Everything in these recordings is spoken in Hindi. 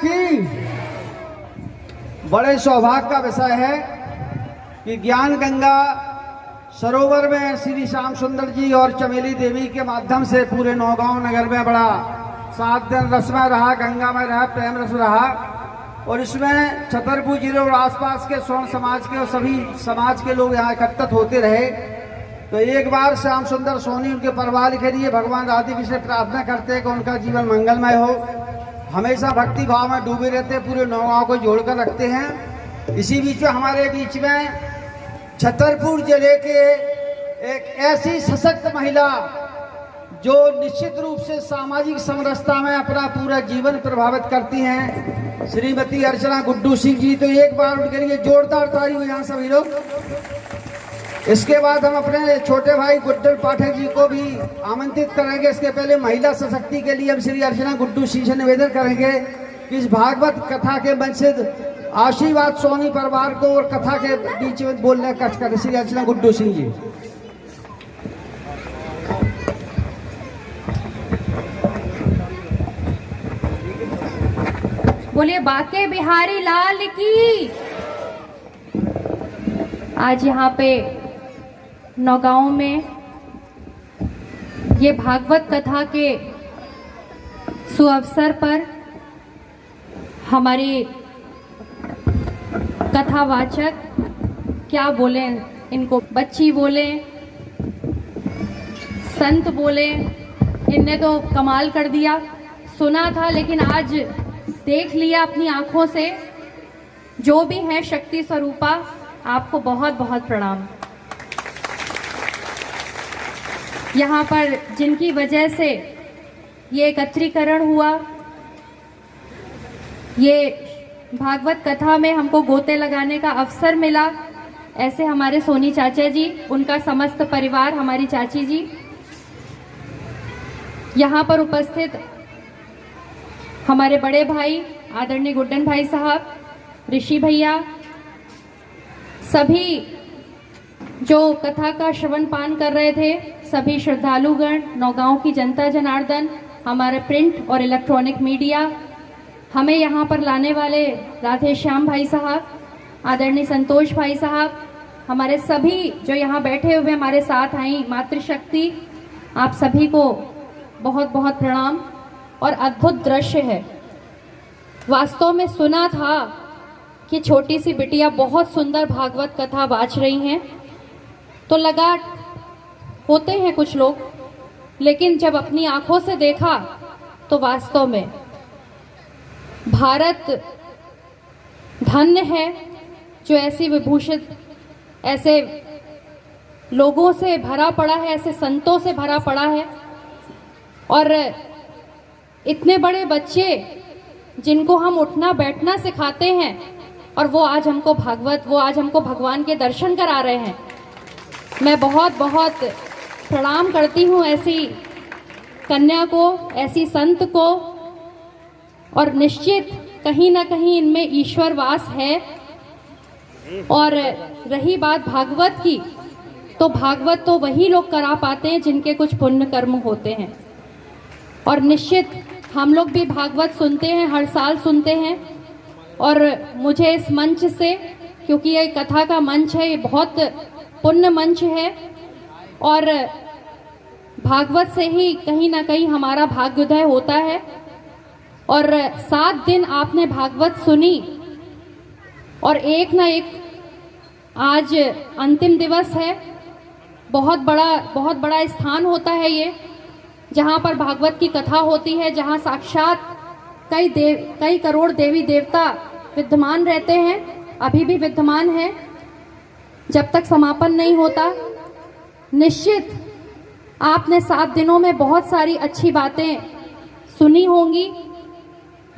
की। बड़े सौभाग्य का विषय है कि ज्ञान गंगा सरोवर में श्री श्याम सुंदर जी और चमेली देवी के माध्यम से पूरे नौगांव नगर में बड़ा 7 दिन रसमय रहा, गंगा में रहा, प्रेम रस रहा। और इसमें छतरपुर जिले और आसपास के स्वर्ण समाज के और सभी समाज के लोग यहाँ एकत्रित होते रहे। तो एक बार श्याम सुंदर सोनी उनके परिवार के लिए भगवान राधे की से प्रार्थना करते हैं कि उनका जीवन मंगलमय हो। हमेशा भक्ति भाव में डूबे रहते, पूरे नौगांव को जोड़कर रखते हैं। इसी बीच में हमारे बीच में छतरपुर जिले के एक ऐसी सशक्त महिला जो निश्चित रूप से सामाजिक समरसता में अपना पूरा जीवन प्रभावित करती हैं, श्रीमती अर्चना गुड्डू सिंह जी। तो एक बार उनके लिए जोरदार ताली हो यहाँ सभी लोग। इसके बाद हम अपने छोटे भाई गुड्डन पाठक जी को भी आमंत्रित करेंगे। इसके पहले महिला सशक्ति के लिए हम श्री अर्चना गुड्डू सिंह से निवेदन करेंगे कि इस भागवत कथा के मंच से आशीर्वाद सोनी परिवार को और कथा के बीच में बोलने का करें। श्री अर्चना गुड्डू सिंह जी। बोलिए बाके बिहारी लाल की। आज यहाँ पे नौगांव में ये भागवत कथा के सुअवसर पर हमारी कथावाचक क्या बोले, इनको बच्ची बोले, संत बोले, इनने तो कमाल कर दिया। सुना था लेकिन आज देख लिया अपनी आंखों से। जो भी है शक्ति स्वरूपा, आपको बहुत बहुत प्रणाम। यहाँ पर जिनकी वजह से ये एकत्रीकरण हुआ, ये भागवत कथा में हमको गोते लगाने का अवसर मिला, ऐसे हमारे सोनी चाचा जी, उनका समस्त परिवार, हमारी चाची जी, यहाँ पर उपस्थित हमारे बड़े भाई आदरणीय गुड्डन भाई साहब, ऋषि भैया, सभी जो कथा का श्रवण पान कर रहे थे, सभी श्रद्धालुगण, नौगांव की जनता जनार्दन, हमारे प्रिंट और इलेक्ट्रॉनिक मीडिया, हमें यहाँ पर लाने वाले राधे श्याम भाई साहब, आदरणीय संतोष भाई साहब, हमारे सभी जो यहाँ बैठे हुए हमारे साथ आई मातृशक्ति, आप सभी को बहुत बहुत प्रणाम। और अद्भुत दृश्य है। वास्तव में सुना था कि छोटी सी बिटिया बहुत सुंदर भागवत कथा वाच रही हैं, तो लगा होते हैं कुछ लोग, लेकिन जब अपनी आंखों से देखा तो वास्तव में भारत धन्य है जो ऐसी विभूषित, ऐसे लोगों से भरा पड़ा है, ऐसे संतों से भरा पड़ा है। और इतने बड़े बच्चे जिनको हम उठना बैठना सिखाते हैं, और वो आज हमको भगवान के दर्शन करा रहे हैं। मैं बहुत बहुत प्रणाम करती हूँ ऐसी कन्या को, ऐसी संत को। और निश्चित कहीं ना कहीं इनमें ईश्वर वास है। और रही बात भागवत की, तो भागवत तो वही लोग करा पाते हैं जिनके कुछ पुण्य कर्म होते हैं। और निश्चित हम लोग भी भागवत सुनते हैं, हर साल सुनते हैं। और मुझे इस मंच से, क्योंकि ये कथा का मंच है, ये बहुत पुण्य मंच है, और भागवत से ही कहीं ना कहीं हमारा भाग्योदय होता है। और 7 दिन आपने भागवत सुनी, और एक ना एक आज अंतिम दिवस है। बहुत बड़ा स्थान होता है ये, जहाँ पर भागवत की कथा होती है, जहाँ साक्षात कई करोड़ देवी देवता विद्यमान रहते हैं, अभी भी विद्यमान है, जब तक समापन नहीं होता। निश्चित आपने 7 दिनों में बहुत सारी अच्छी बातें सुनी होंगी।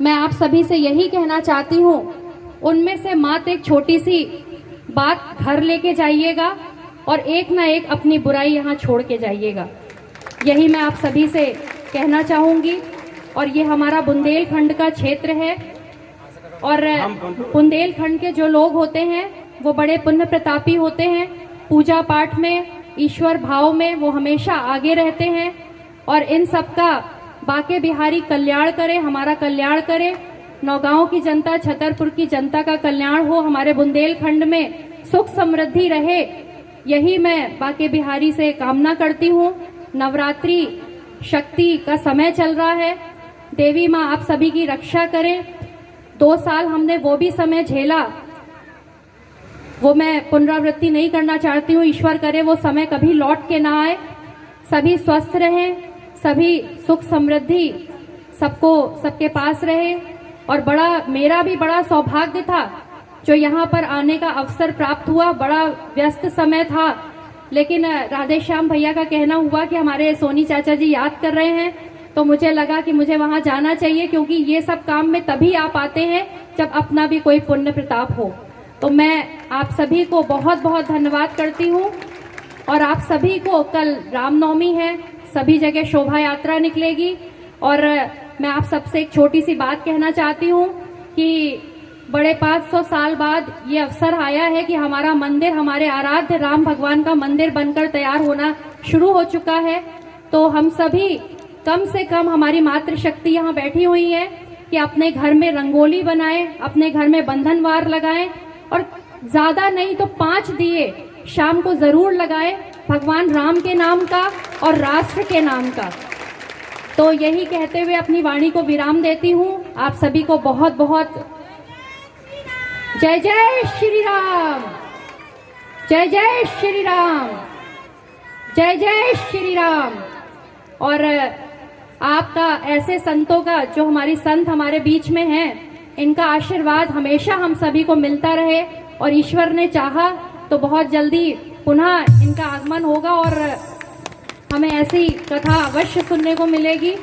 मैं आप सभी से यही कहना चाहती हूँ, उनमें से मात्र एक छोटी सी बात घर लेके जाइएगा, और एक ना एक अपनी बुराई यहाँ छोड़ के जाइएगा। यही मैं आप सभी से कहना चाहूँगी। और ये हमारा बुंदेलखंड का क्षेत्र है, और बुंदेलखंड के जो लोग होते हैं वो बड़े पुण्य प्रतापी होते हैं। पूजा पाठ में, ईश्वर भाव में वो हमेशा आगे रहते हैं। और इन सब का बाके बिहारी कल्याण करे, हमारा कल्याण करे। नौगांव की जनता, छतरपुर की जनता का कल्याण हो, हमारे बुंदेलखंड में सुख समृद्धि रहे, यही मैं बांके बिहारी से कामना करती हूँ। नवरात्रि शक्ति का समय चल रहा है, देवी माँ आप सभी की रक्षा करें। 2 साल हमने वो भी समय झेला, वो मैं पुनरावृत्ति नहीं करना चाहती हूँ। ईश्वर करे वो समय कभी लौट के ना आए। सभी स्वस्थ रहें, सभी सुख समृद्धि सबको सबके पास रहे। और मेरा भी बड़ा सौभाग्य था जो यहाँ पर आने का अवसर प्राप्त हुआ। बड़ा व्यस्त समय था, लेकिन राधेश्याम भैया का कहना हुआ कि हमारे सोनी चाचा जी याद कर रहे हैं, तो मुझे लगा कि मुझे वहां जाना चाहिए, क्योंकि ये सब काम में तभी आप आते हैं जब अपना भी कोई पुण्य प्रताप हो। तो मैं आप सभी को बहुत बहुत धन्यवाद करती हूँ। और आप सभी को, कल रामनवमी है, सभी जगह शोभा यात्रा निकलेगी। और मैं आप सबसे एक छोटी सी बात कहना चाहती हूँ कि बड़े 500 साल बाद ये अवसर आया है कि हमारा मंदिर, हमारे आराध्य राम भगवान का मंदिर बनकर तैयार होना शुरू हो चुका है। तो हम सभी कम से कम, हमारी मातृशक्ति यहाँ बैठी हुई है, कि अपने घर में रंगोली बनाएं, अपने घर में बंधनवार लगाएं, और ज्यादा नहीं तो 5 दिए शाम को जरूर लगाएं, भगवान राम के नाम का और राष्ट्र के नाम का। तो यही कहते हुए अपनी वाणी को विराम देती हूँ। आप सभी को बहुत बहुत जय जय श्री राम, जय जय श्री राम, जय जय श्री राम। और आपका, ऐसे संतों का, जो हमारी संत हमारे बीच में हैं, इनका आशीर्वाद हमेशा हम सभी को मिलता रहे। और ईश्वर ने चाहा तो बहुत जल्दी पुनः इनका आगमन होगा और हमें ऐसी कथा अवश्य सुनने को मिलेगी।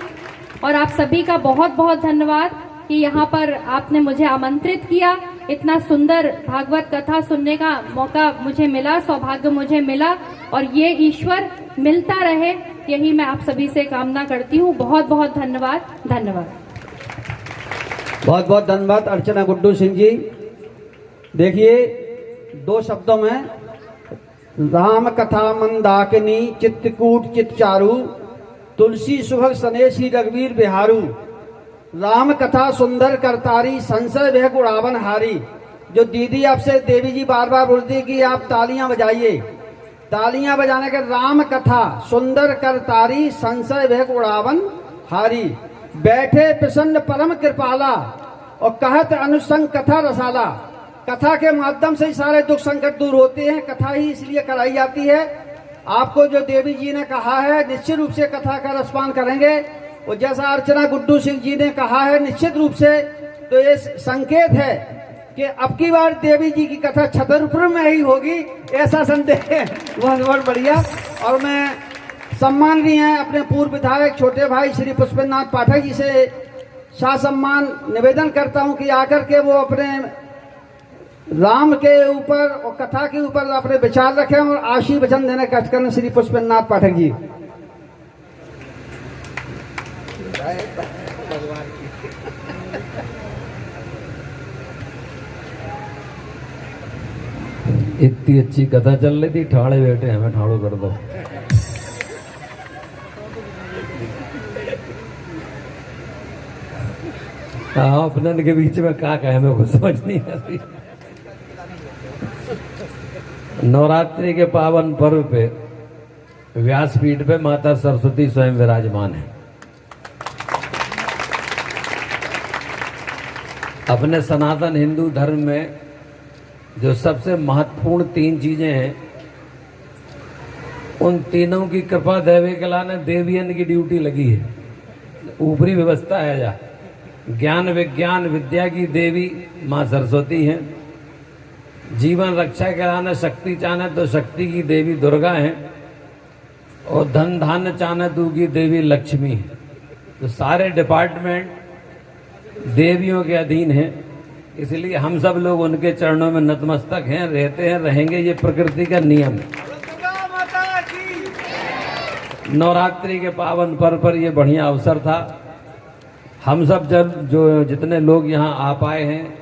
और आप सभी का बहुत बहुत धन्यवाद कि यहाँ पर आपने मुझे आमंत्रित किया, इतना सुंदर भागवत कथा सुनने का मौका मुझे मिला, सौभाग्य मुझे मिला। और ये ईश्वर मिलता रहे, यही मैं आप सभी से कामना करती हूँ। बहुत बहुत धन्यवाद, धन्यवाद। बहुत बहुत धन्यवाद अर्चना गुड्डू सिंह जी। देखिए, 2 शब्दों में, राम कथा मंदाकिनी चित्तकूट चित्चारू, तुलसी सुभग सनेशी रघुवीर बिहारू, राम कथा सुंदर करतारी, संशय वह गुणावन हारी। जो दीदी आपसे, देवी जी बार बार बोलती है कि आप तालियां बजाइए, तालियां बजाने के, राम कथा सुंदर करतारी, संशय वह गुणावन हारी। बैठे प्रसन्न परम कृपाला, और कहत अनुसंग कथा रसाला। कथा के माध्यम से ही सारे दुख संकट दूर होते हैं, कथा ही इसलिए कराई जाती है। आपको जो देवी जी ने कहा है, निश्चित रूप से कथा का रसपान करेंगे। और जैसा अर्चना गुड्डू सिंह जी ने कहा है, निश्चित रूप से, तो ये संकेत है कि अब की बार देवी जी की कथा छतरपुर में ही होगी, ऐसा संदेह है। बहुत बढ़िया। और मैं सम्मान भी है अपने पूर्व विधायक छोटे भाई श्री पुष्पेंद्रनाथ पाठक जी से सम्मान निवेदन करता हूं कि आकर के वो अपने राम के ऊपर और कथा के ऊपर अपने विचार रखें और आशीर्वचन देने का करें। श्री पुष्पेंद्रनाथ पाठक जी। इतनी अच्छी कथा चल रही थी, ठाड़े बैठे हमें ठाड़ो कर दो। हाँ, अपने के बीच में क्या कहे, मेरे को समझ नहीं आती। नवरात्रि के पावन पर्व पे व्यासपीठ पे माता सरस्वती स्वयं विराजमान है। अपने सनातन हिंदू धर्म में जो सबसे महत्वपूर्ण 3 चीजें हैं, उन तीनों की कृपा देवे के लाने देवियन की ड्यूटी लगी है। ऊपरी व्यवस्था है जा, ज्ञान विज्ञान विद्या की देवी माँ सरस्वती हैं, जीवन रक्षा के लाने शक्ति चाहने तो शक्ति की देवी दुर्गा है, और धन धान्य चाहने तो की देवी लक्ष्मी है। तो सारे डिपार्टमेंट देवियों के अधीन हैं, इसलिए हम सब लोग उनके चरणों में नतमस्तक हैं, रहते हैं, रहेंगे। ये प्रकृति का नियम है। नवरात्रि के पावन पर्व पर ये बढ़िया अवसर था। हम सब जब जितने लोग यहाँ आ पाए हैं,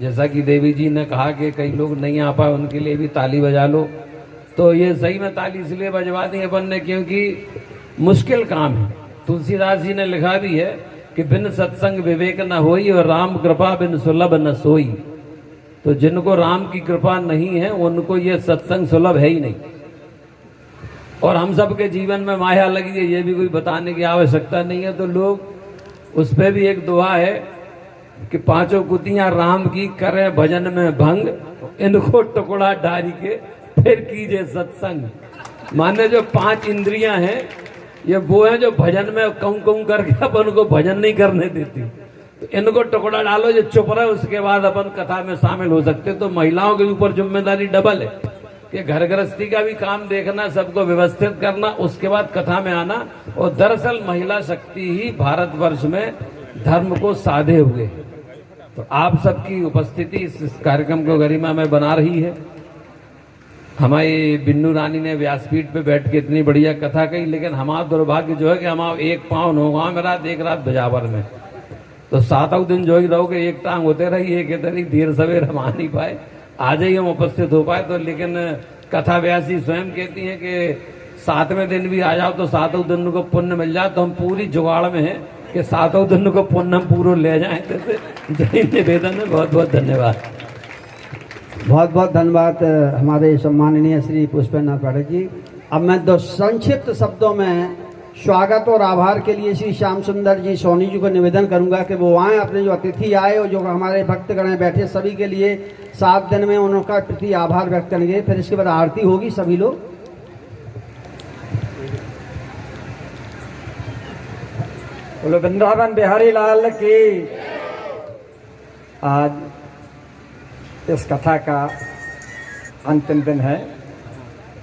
जैसा कि देवी जी ने कहा कि कई लोग नहीं आ पाए, उनके लिए भी ताली बजा लो। तो ये सही में ताली इसलिए बजवा दी अपन ने क्योंकि मुश्किल काम है। तुलसीदास जी ने लिखा भी है कि बिन सत्संग विवेक न होई और राम कृपा बिन सुलभ न सोई। तो जिनको राम की कृपा नहीं है उनको ये सत्संग सुलभ है ही नहीं। और हम सब के जीवन में माया लगी है, ये भी कोई बताने की आवश्यकता नहीं है। तो लोग उस पे भी एक दुआ है कि पांचों कुतियां राम की करें भजन में भंग, इनको टुकड़ा डारी के फिर कीजिए सत्संग। माने जो 5 इंद्रियां हैं ये वो है जो भजन में कऊं करके अपन को भजन नहीं करने देती। तो इनको टुकड़ा डालो, जो चुप रहे, उसके बाद अपन कथा में शामिल हो सकते। तो महिलाओं के ऊपर जिम्मेदारी डबल है कि घर गृहस्थी का भी काम देखना, सबको व्यवस्थित करना, उसके बाद कथा में आना। और दरअसल महिला शक्ति ही भारतवर्ष में धर्म को साधे हुए। तो आप सबकी उपस्थिति इस कार्यक्रम को गरिमा में बना रही है। हमारी बिन्नू रानी ने व्यासपीठ पे बैठ के इतनी बढ़िया कथा कही, लेकिन हमारा दुर्भाग्य जो है कि हम एक पाँव नौगांव में रात, एक रात बजावर में। तो 7 दिन जो ही रहोगे, एक टांग होते रही, एक इधर ही, देर सवेर हम आ नहीं पाए, आज ही हम उपस्थित हो पाए। तो लेकिन कथा व्यासी स्वयं कहती हैं कि 7वें दिन भी आ जाओ तो 7 दिन को पुण्य मिल जाए। तो हम पूरी जुगाड़ में हैं कि 7 दिन को पुण्य हम पूरा ले जाए। जय निवेदन है। बहुत बहुत धन्यवाद। बहुत बहुत धन्यवाद हमारे सम्माननीय श्री पुष्पेंद्र पाठक जी। अब मैं 2 संक्षिप्त शब्दों में स्वागत और आभार के लिए श्री श्याम सुंदर जी सोनी जी को निवेदन करूंगा कि वो आए, अपने जो अतिथि आए और जो हमारे भक्तगण में बैठे सभी के लिए 7 दिन में उनका प्रति आभार व्यक्त करेंगे। फिर इसके बाद आरती होगी। सभी लोग बोलो वृंदावन बिहारी लाल की। आज इस कथा का अंतिम दिन है।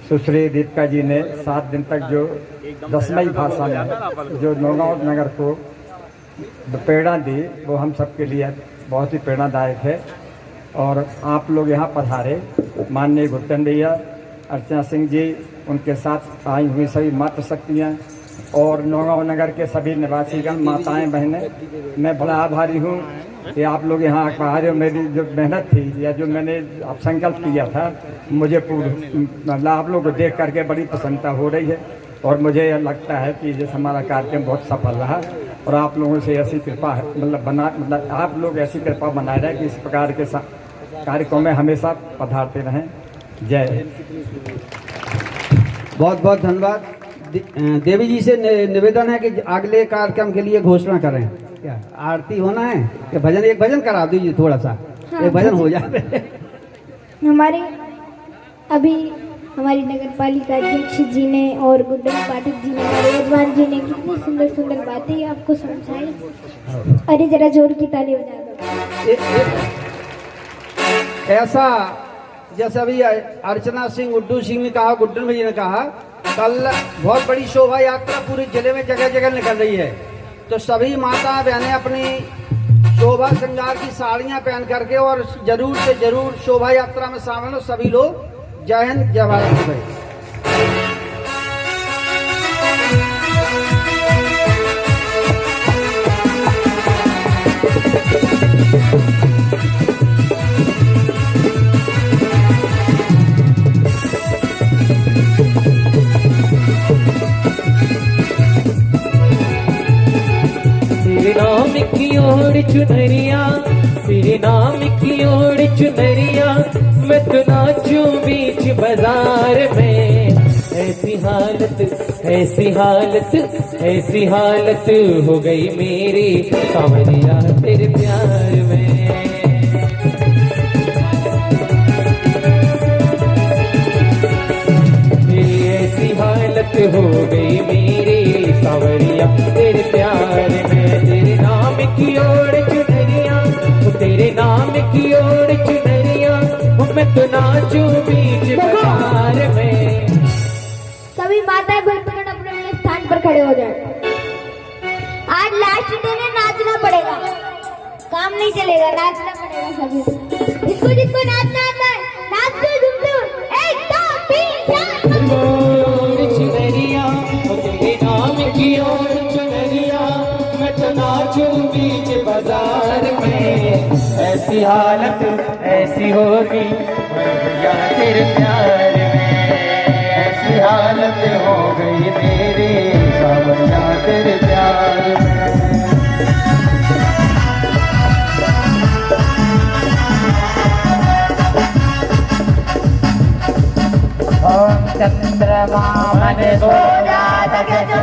सुश्री दीपिका जी ने 7 दिन तक जो दसमई भाषा में जो नौगांव नगर को प्रेरणा दी, वो हम सब के लिए बहुत ही प्रेरणादायक है। और आप लोग यहाँ पधारे, माननीय गुप्तन भैया, अर्चना सिंह जी, उनके साथ आई हुई सभी मातृशक्तियाँ और नौगांव नगर के सभी निवासीगण, माताएं, बहनें, मैं बड़ा आभारी हूँ कि आप लोग यहाँ पधारे। मेरी जो मेहनत थी या जो मैंने आप संकल्प किया था, मुझे मतलब आप लोग को देख करके बड़ी प्रसन्नता हो रही है। और मुझे लगता है कि जैसे हमारा कार्यक्रम बहुत सफल रहा और आप लोगों से ऐसी कृपा है, मतलब आप लोग ऐसी कृपा बनाए रहे कि इस प्रकार के कार्यक्रम में हमेशा पधारते रहें। जय। बहुत बहुत धन्यवाद। देवी जी से निवेदन है कि अगले कार्यक्रम के लिए घोषणा करें। क्या आरती होना है कि भजन? एक भजन करा दीजिए थोड़ा सा। हाँ, एक भजन हो जाए। हमारे अभी हमारी नगर पालिका अध्यक्ष जी ने और गुड्डन पाठक जी ने, यजमान जी ने कितनी सुंदर सुंदर बातें आपको समझाई। अरे जरा जोर की ताली बजा दो। ऐसा जैसे अभी अर्चना सिंह, उड्डू सिंह ने कहा, गुड्डन भैया ने कहा, कल बहुत बड़ी शोभा यात्रा पूरे जिले में जगह जगह निकल रही है। तो सभी माता बहनें अपनी शोभा श्रृंगार की साड़ियां पहन करके और जरूर से जरूर शोभा यात्रा में शामिल हो। सभी लोग जय हिंद, जय भारत भाई। नाम की ओर चुनरिया, तेरे नाम की ओर चुनरिया, मैं तो नाचूं बीच बाजार में। ऐसी हालत, ऐसी हालत, ऐसी हालत हो गई मेरी सांवरिया तेरे प्यार में। मेरी ऐसी हालत हो गई मेरी सांवरिया तेरे प्यार में। तेरे नाम की ओर चुनरिया, तेरे नाम की ओर चुनरिया, मैं तो नाचूं बीच बाजार में। सभी माताएं भक्तगण अपने अपने स्थान पर खड़े हो जाए। आज लास्ट दिन है, नाचना पड़ेगा, काम नहीं चलेगा, नाचना पड़ेगा सभी। जिसको जिसको नाचना आता है नाच दो, झूम दो। 1 2 3 4। चुनरिया, तेरे नाम की ओर चुनरिया, मैं तो नाचूं बीच बाजार में। ऐसी हालत ऐसी होगी भैया तेरे प्यार में। ऐसी हालत हो गई मेरी सांवरिया तेरे प्यार में। चंद्रमा मन सो जात जो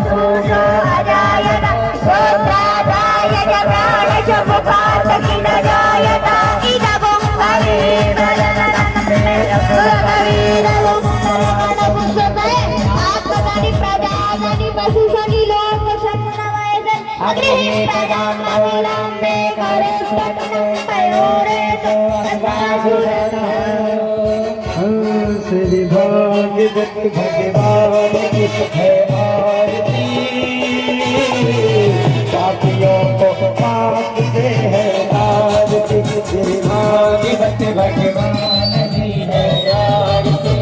सूर्यो अजायत सोत्राजायत प्राण शमुखात किन जायत इदगुं हरे आत्मदानि प्रजादानि पशुसनि लोक सन्नमयन अग्निष्टदां अविलम्बे करे सततं पयोरे श्री भागवत भगवान की है आरती पापियों को पाप से है आरती श्री भागवत भगवान की है आरती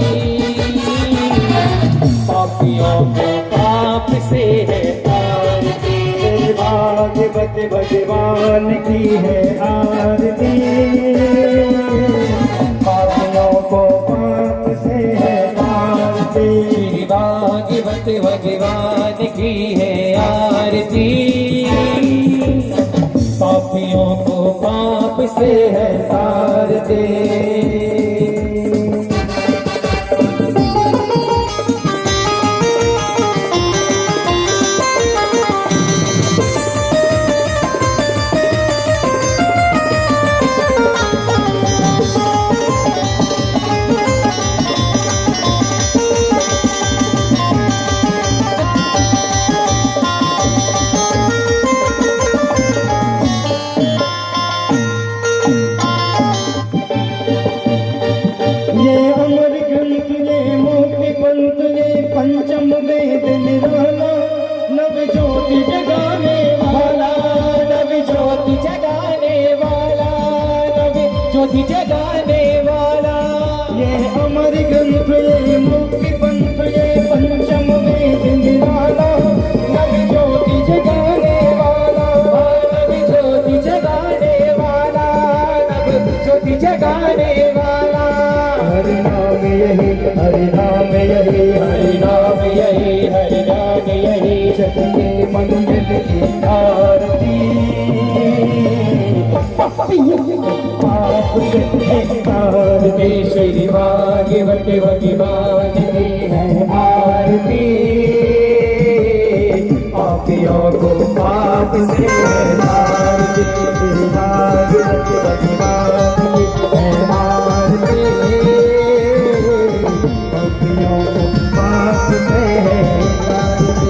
पापियों को पाप से है आरती श्री भागवत भगवान की है आरती पापियों को पाप से है आरती श्री भागवत भगवान की है आरती पापियों को पाप से है आरती पंचम वेद निराला नव ज्योति जगाने वाला नव ज्योति जगाने वाला नव ज्योति जगाने वाला ये अमर ग्रंथ ये मुक्ति पंथ ये पंचम वेद निराला नव ज्योति जगाने वाला नव ज्योति जगाने वाला नव ज्योति जगाने वाला हरि नाम यही हरि नाम यही हरि नाम यही हरि नाम यही जग के मंदिर की आरती पाप से आरती श्री भागवत भगवान की है आरती पापियों को पाप से आरती श्री भागवत भगवान की है आरती पापियों को पाप से आरती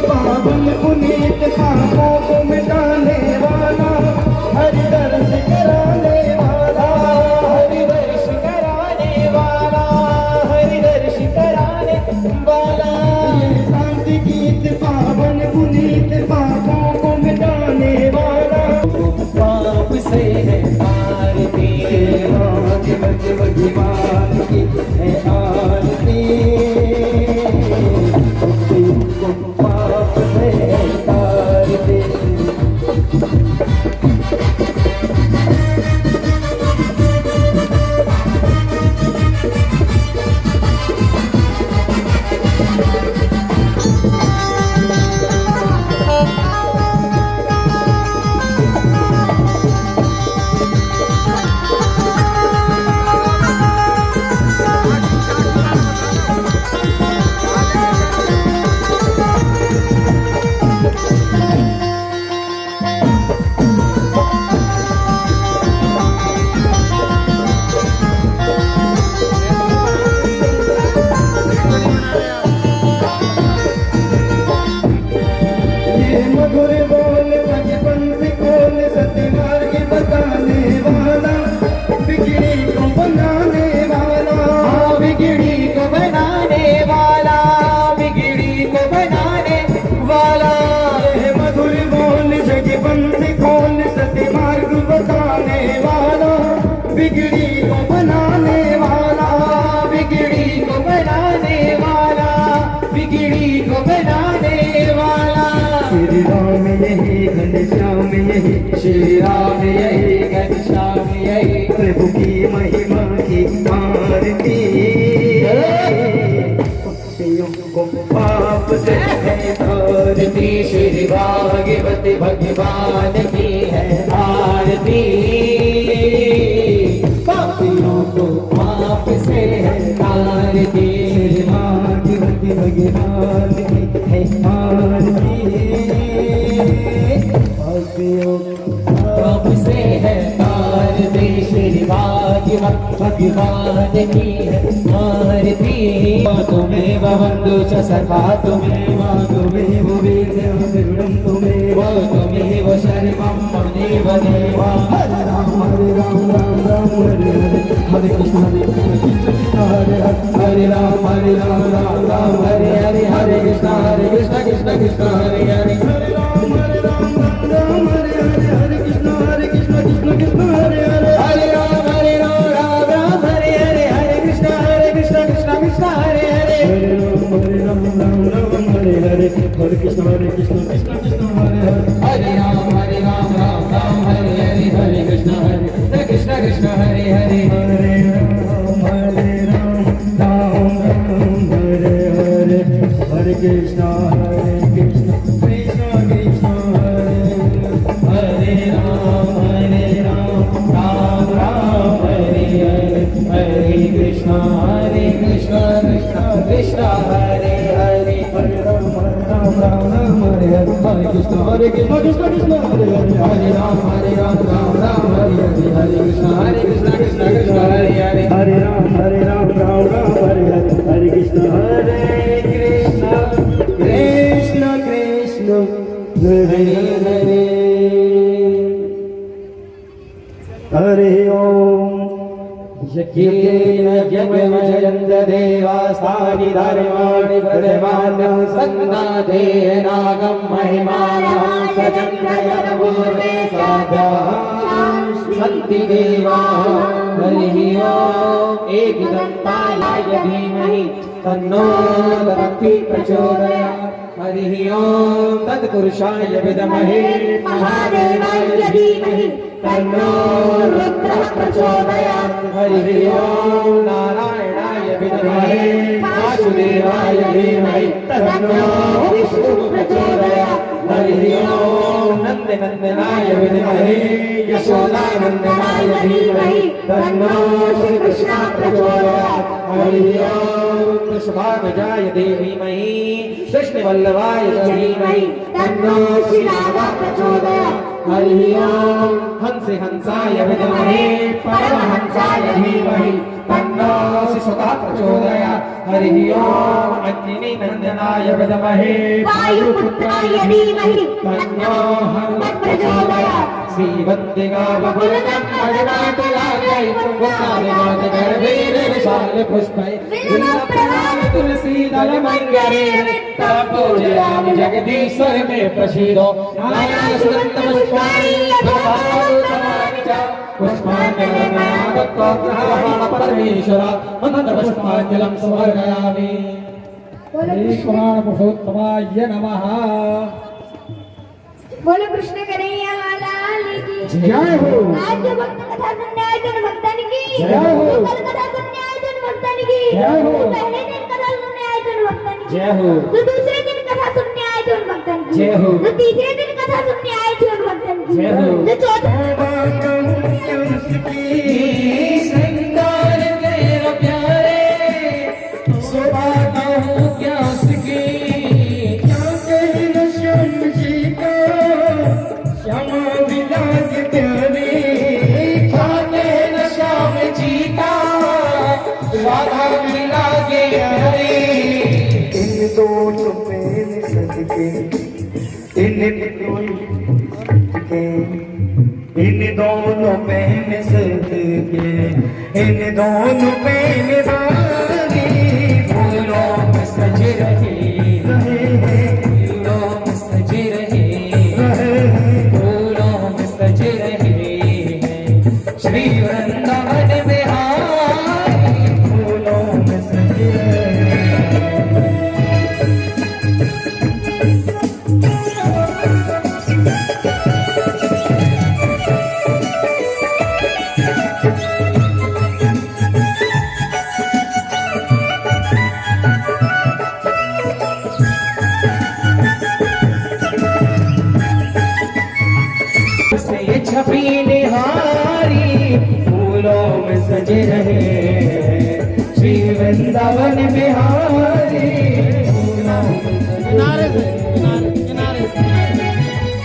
पावन पुनीत पापों को मिटाने वाला हरि दर्श कराने वाला हरि दर्श कराने वाला हरि दर्श कराने वाला ये शांति गीत पावन पुनीत पापों को मिटाने वाला पाप से है आरती भागवत भगवान की है आरती पाप से आरती यही, श्री राम यही, घनश्याम यही, प्रभु की महिमा की आरती। पक्षियों को पाप से है तारती, श्री भागवत भगवान की है आरती। पापियों को पाप से है तारती, श्री भागवत भगवान की है आरती। पापियों को पाप से है तारती, श्री भागवत भगवान की है आरती। तुम्हें वंदु च सखा तुम्हें वा तुम्हें वो वेदं तुम्हें वो तुम्हें वो शर्मं मदेव देवा। हरे राम राम राम हरे हरे, हरे कृष्ण कृष्ण हरे हरे, हरे राम राम राम हरे हरे, हरे कृष्ण कृष्ण कृष्ण हरे हरे, हरे राम राम राम हरे हरे, हरे कृष्ण कृष्ण कृष्ण हरे हरे, हरे राम राम हरे हरे, हरे कृष्ण कृष्ण कृष्ण हरे हरे, हरे राम राम हरे हरे, हरे कृष्ण कृष्ण कृष्ण हरे हरे, हरे राम राम हरे हरे, हरे कृष्ण कृष्ण हरे हरे, हरे राम राम हरे हरे, हरे कृष्ण कृष्ण कृष्ण हरे हरे, हरे राम राम हरे हरे, हरे कृष्ण कृष्ण कृष्ण हरे हरे, हरे राम हरे हरे, हरे कृष्ण कृष्ण हरे हरे, हरे राम राम हरे हरे, हरे कृष्ण कृष्ण हरे हरे, हरे राम राम हरे हरे, हरे कृष्ण कृष्ण कृष्ण हरे हरे, हरि ओम। यज्ञेन यज्ञमजयन्त देवास्तानि धर्माणि प्रदमानं सन्नाथेन नागं महिमानं सचन्द्रयन् पूर्वे साध्याः सन्ति देवाः। हरिः ओम्। एकदन्ताय धीमहि तन्नो दन्ति प्रचोदयात्। हरिः ओम्। तत्पुरुषाय विद्महे महादेवाय धीमहि तन्नो रुद्रः प्रचोदयात्। हरिः ओम्। नारायणाय विद्महे वासुदेवाय धीमहि तन्नो विष्णुः प्रचोदयात्। हरिः ओम्। नन्दनन्दनाय विद्महे यशोदानन्दनाय धीमहि तन्नो श्रीकृष्णः प्रचोदयात्। हरिः ओम्। वृषभानुजाय धीमहि कृष्णवल्लभाय धीमहि तन्नो श्रीरामः प्रचोदयात्। हरिः ओम्। हंसे हंसाय विद्महे परमहंसाय धीमहि तन्नो शिशुकः प्रचोदयात्। हरिः ओम्। अंजनी नन्दनाय विद्महे वायुपुत्राय धीमहि तन्नो हनुमत् प्रचोदयात्। श्रीवन्दिका बहुलनं मदनाटलायै पुष्पकालनाथ गर्भेण विशाल पुष्पै विल्लप्रवाल तुलसी दलमञ्जरे पूजयामि जगदीश्वर मे प्रसीदो। नारायण सुगन्ध पुष्पाणि भगवान् च पुष्पाण्यलनादत्तो ग्रहाण परमेश्वर मन्त्र पुष्पाञ्जलं समर्पयामि। ईश्वराय पुरुषोत्तमाय नमः। बोलो कृष्ण कन्हैया लाल की जय हो। आज जो भक्त कथा सुनने आए थे उन भक्तन की जय हो। कल कथा सुनने आए थे उन भक्तन की जय हो। पहले दिन कथा सुनने आए थे उन भक्तन की जय हो। तो दूसरे दिन कथा सुनने आए थे उन भक्तन की जय हो। तो तीसरे दिन कथा सुनने आए थे उन भक्तन की जय हो। तो चौथे श्रृंगार तेरा प्यारे सुभाता हूँ क्या उसकी क्या कहना श्याम जी का श्यामा विलास प्यारे क्या कहना श्याम जी का राधा विलास प्यारे। इन दोनों पे सदके इन दोनों बहन सदके इन दोनों बहन वाली फूलों में सज रही फूलों में सज रही फूलों में सज रही श्री वृंदावन बिहारी फूलों में सज रही। गगन बिहारी किनारे से किनारे से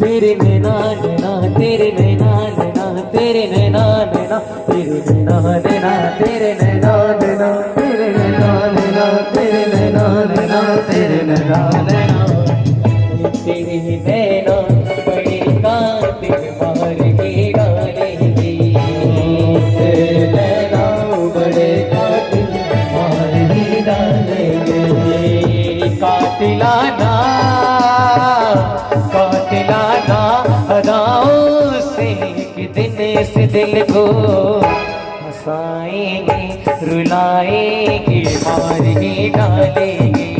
तेरे नैना नैना तेरे नैना नैना तेरे नैना नैना तेरे नैना नैना तेरे नैना नैना तेरे नैना नैना तेरे नैना नैना तेरे नैना नैना तेरे नैना बड़े कातिल मार के डालेंगे तेरे नैना बड़े कातिल मार के डालेंगे कातिलाना कातिलाना अदाओं से कि दिन से दिल को हंसाएंगे रुलाएंगे मार के डालेंगे